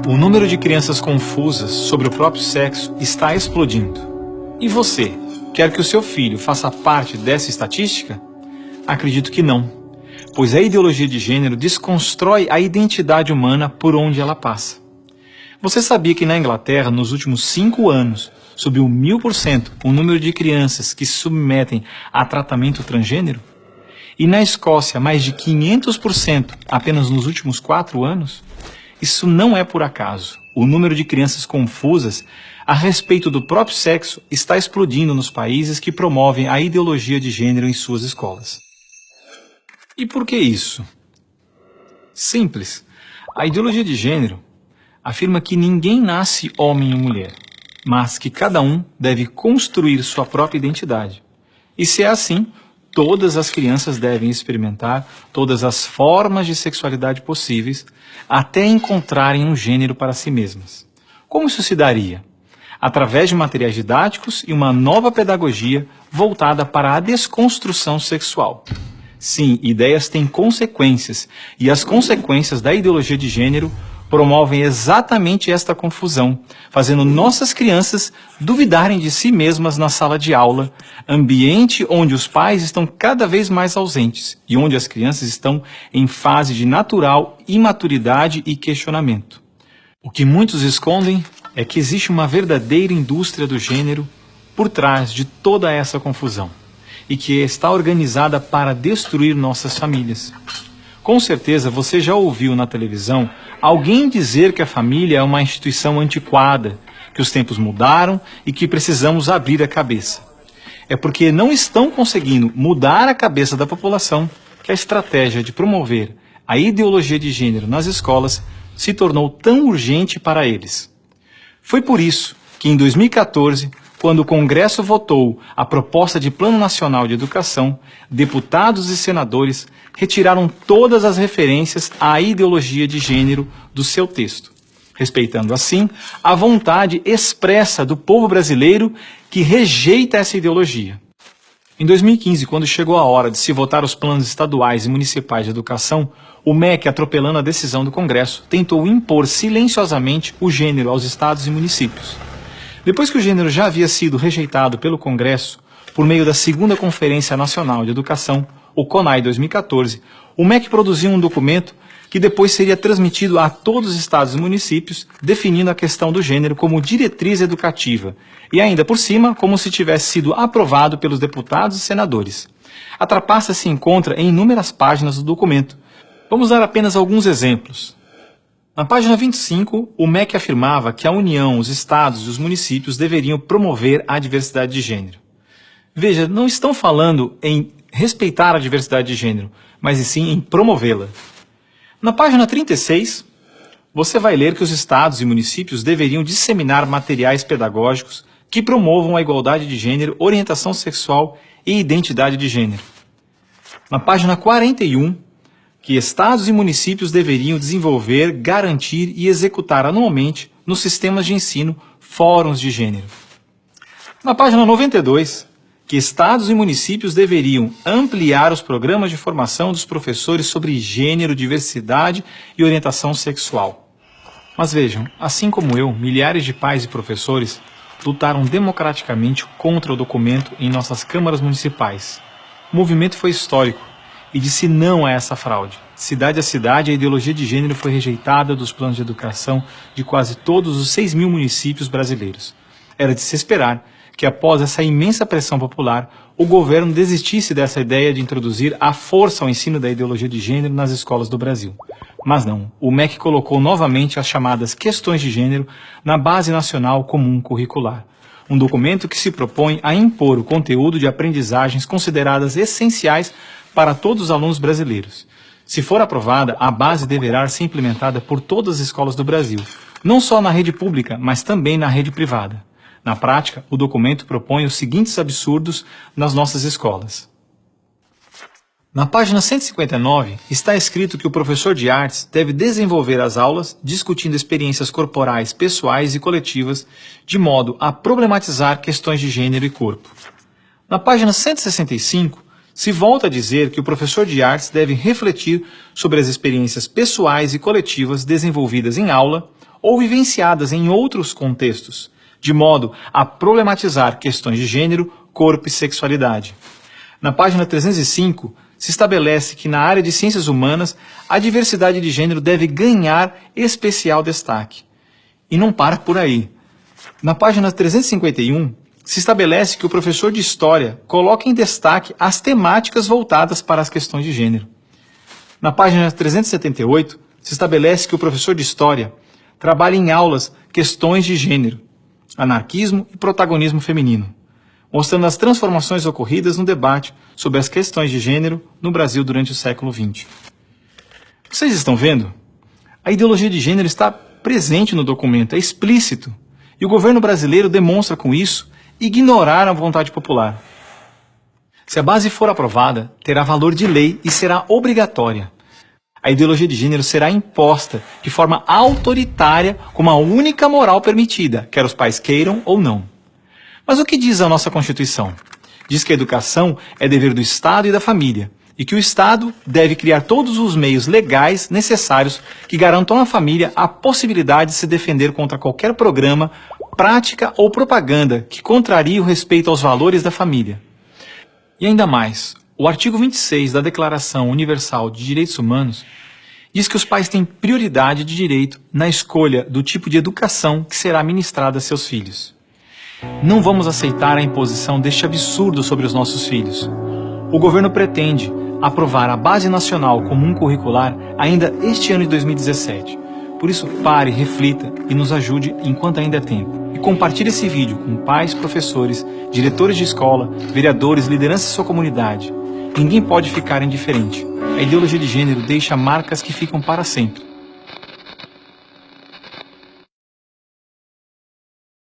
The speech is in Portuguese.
O número de crianças confusas sobre o próprio sexo está explodindo. E você, quer que o seu filho faça parte dessa estatística? Acredito que não, pois a ideologia de gênero desconstrói a identidade humana por onde ela passa. Você sabia que na Inglaterra, nos últimos 5 anos, subiu 1000% o número de crianças que se submetem a tratamento transgênero? E na Escócia, mais de 500% apenas nos últimos 4 anos? Isso não é por acaso. O número de crianças confusas a respeito do próprio sexo está explodindo nos países que promovem a ideologia de gênero em suas escolas. E por que isso? Simples. A ideologia de gênero afirma que ninguém nasce homem ou mulher, mas que cada um deve construir sua própria identidade. E se é assim, todas as crianças devem experimentar todas as formas de sexualidade possíveis até encontrarem um gênero para si mesmas. Como isso se daria? Através de materiais didáticos e uma nova pedagogia voltada para a desconstrução sexual. Sim, ideias têm consequências, e as consequências da ideologia de gênero promovem exatamente esta confusão, fazendo nossas crianças duvidarem de si mesmas na sala de aula, ambiente onde os pais estão cada vez mais ausentes e onde as crianças estão em fase de natural imaturidade e questionamento. O que muitos escondem é que existe uma verdadeira indústria do gênero por trás de toda essa confusão e que está organizada para destruir nossas famílias. Com certeza você já ouviu na televisão alguém dizer que a família é uma instituição antiquada, que os tempos mudaram e que precisamos abrir a cabeça. É porque não estão conseguindo mudar a cabeça da população que a estratégia de promover a ideologia de gênero nas escolas se tornou tão urgente para eles. Foi por isso que em 2014, quando o Congresso votou a proposta de Plano Nacional de Educação, deputados e senadores retiraram todas as referências à ideologia de gênero do seu texto, respeitando assim a vontade expressa do povo brasileiro que rejeita essa ideologia. Em 2015, quando chegou a hora de se votar os planos estaduais e municipais de educação, o MEC, atropelando a decisão do Congresso, tentou impor silenciosamente o gênero aos estados e municípios. Depois que o gênero já havia sido rejeitado pelo Congresso, por meio da segunda Conferência Nacional de Educação, o CONAE 2014, o MEC produziu um documento que depois seria transmitido a todos os estados e municípios, definindo a questão do gênero como diretriz educativa, e ainda por cima, como se tivesse sido aprovado pelos deputados e senadores. A trapaça se encontra em inúmeras páginas do documento. Vamos dar apenas alguns exemplos. Na página 25, o MEC afirmava que a União, os estados e os municípios deveriam promover a diversidade de gênero. Veja, não estão falando em respeitar a diversidade de gênero, mas sim em promovê-la. Na página 36, você vai ler que os estados e municípios deveriam disseminar materiais pedagógicos que promovam a igualdade de gênero, orientação sexual e identidade de gênero. Na página 41, que estados e municípios deveriam desenvolver, garantir e executar anualmente nos sistemas de ensino fóruns de gênero. Na página 92, que estados e municípios deveriam ampliar os programas de formação dos professores sobre gênero, diversidade e orientação sexual. Mas vejam, assim como eu, milhares de pais e professores lutaram democraticamente contra o documento em nossas câmaras municipais. O movimento foi histórico e disse não a essa fraude. Cidade a cidade, a ideologia de gênero foi rejeitada dos planos de educação de quase todos os 6.000 municípios brasileiros. Era de se esperar que após essa imensa pressão popular, o governo desistisse dessa ideia de introduzir à força o ensino da ideologia de gênero nas escolas do Brasil. Mas não, o MEC colocou novamente as chamadas questões de gênero na Base Nacional Comum Curricular, um documento que se propõe a impor o conteúdo de aprendizagens consideradas essenciais para todos os alunos brasileiros. Se for aprovada, a base deverá ser implementada por todas as escolas do Brasil, não só na rede pública, mas também na rede privada. Na prática, o documento propõe os seguintes absurdos nas nossas escolas. Na página 159, está escrito que o professor de artes deve desenvolver as aulas discutindo experiências corporais, pessoais e coletivas, de modo a problematizar questões de gênero e corpo. Na página 165, se volta a dizer que o professor de artes deve refletir sobre as experiências pessoais e coletivas desenvolvidas em aula ou vivenciadas em outros contextos, de modo a problematizar questões de gênero, corpo e sexualidade. Na página 305, se estabelece que na área de ciências humanas, a diversidade de gênero deve ganhar especial destaque. E não para por aí. Na página 351, se estabelece que o professor de História coloca em destaque as temáticas voltadas para as questões de gênero. Na página 378, se estabelece que o professor de História trabalha em aulas questões de gênero, anarquismo e protagonismo feminino, mostrando as transformações ocorridas no debate sobre as questões de gênero no Brasil durante o século XX. Vocês estão vendo? A ideologia de gênero está presente no documento, é explícito, e o governo brasileiro demonstra com isso ignorar a vontade popular. Se a base for aprovada, terá valor de lei e será obrigatória. A ideologia de gênero será imposta de forma autoritária como a única moral permitida, quer os pais queiram ou não. Mas o que diz a nossa Constituição? Diz que a educação é dever do Estado e da família, e que o Estado deve criar todos os meios legais necessários que garantam à família a possibilidade de se defender contra qualquer programa, prática ou propaganda que contrarie o respeito aos valores da família. E ainda mais, o artigo 26 da Declaração Universal de Direitos Humanos diz que os pais têm prioridade de direito na escolha do tipo de educação que será ministrada a seus filhos. Não vamos aceitar a imposição deste absurdo sobre os nossos filhos. O governo pretende aprovar a Base Nacional Comum Curricular ainda este ano de 2017. Por isso, pare, reflita e nos ajude enquanto ainda é tempo. E compartilhe esse vídeo com pais, professores, diretores de escola, vereadores, lideranças de sua comunidade. Ninguém pode ficar indiferente. A ideologia de gênero deixa marcas que ficam para sempre.